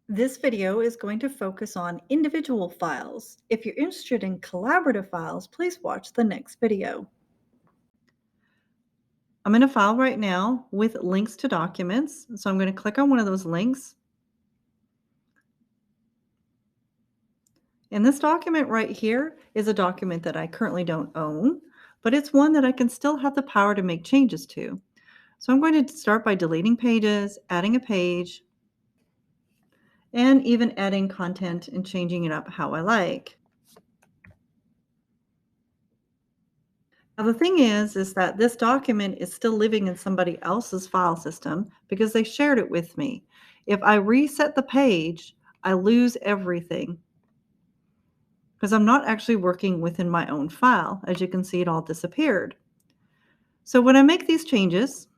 This video is going to focus on individual files. If you're interested in collaborative files, please watch the next video. I'm in a file right now with links to documents, so I'm going to click on one of those links. And this document right here is a document that I currently don't own, but it's one that I can still have the power to make changes to. So I'm going to start by deleting pages, adding a page, and even adding content and changing it up how I like. Now, the thing is that this document is still living in somebody else's file system because they shared it with me. If I reset the page, I lose everything because I'm not actually working within my own file. As you can see, it all disappeared. So when I make these changes,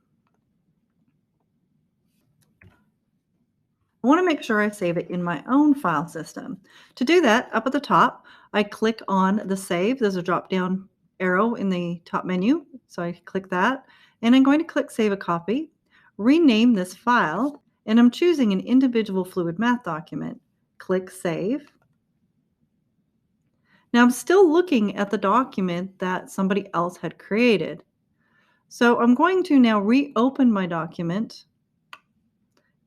I want to make sure I save it in my own file system. To do that, up at the top, I click on the Save. There's a drop-down arrow in the top menu, so I click that, and I'm going to click Save a Copy, rename this file, and I'm choosing an individual FluidMath document. Click Save. Now I'm still looking at the document that somebody else had created. So I'm going to now reopen my document,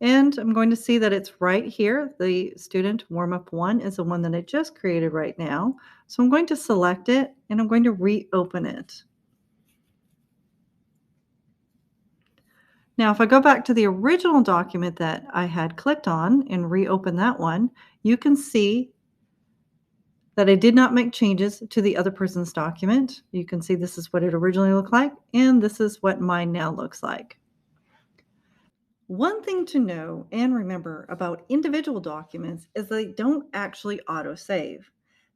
and I'm going to see that it's right here. The student warm-up 1 is the one that I just created right now. So I'm going to select it and I'm going to reopen it. Now, if I go back to the original document that I had clicked on and reopen that one, you can see that I did not make changes to the other person's document. You can see this is what it originally looked like, and this is what mine now looks like. One thing to know and remember about individual documents is they don't actually autosave.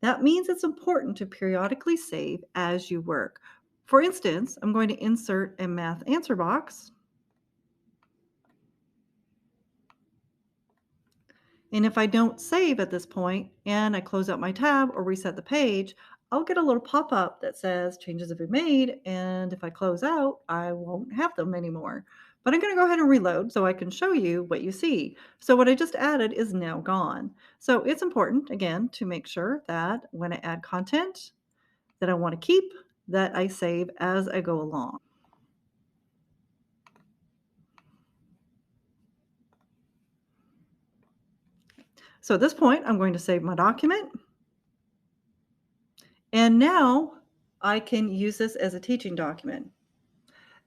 That means it's important to periodically save as you work. For instance, I'm going to insert a math answer box. And if I don't save at this point and I close out my tab or reset the page, I'll get a little pop-up that says changes have been made. And if I close out, I won't have them anymore. But I'm going to go ahead and reload so I can show you what you see. So what I just added is now gone. So it's important, again, to make sure that when I add content that I want to keep, that I save as I go along. So at this point, I'm going to save my document. And now I can use this as a teaching document.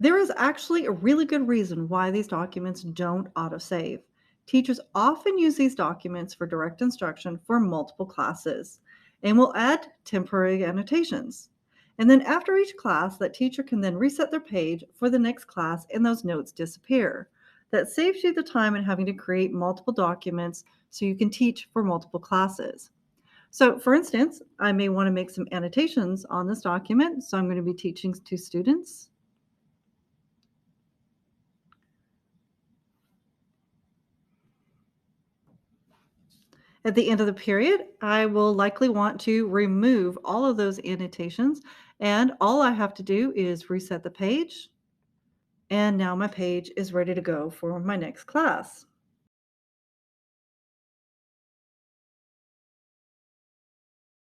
There is actually a really good reason why these documents don't autosave. Teachers often use these documents for direct instruction for multiple classes and will add temporary annotations. And then after each class, that teacher can then reset their page for the next class and those notes disappear. That saves you the time in having to create multiple documents so you can teach for multiple classes. So for instance, I may want to make some annotations on this document. So I'm going to be teaching to students. At the end of the period, I will likely want to remove all of those annotations, and all I have to do is reset the page, and now my page is ready to go for my next class.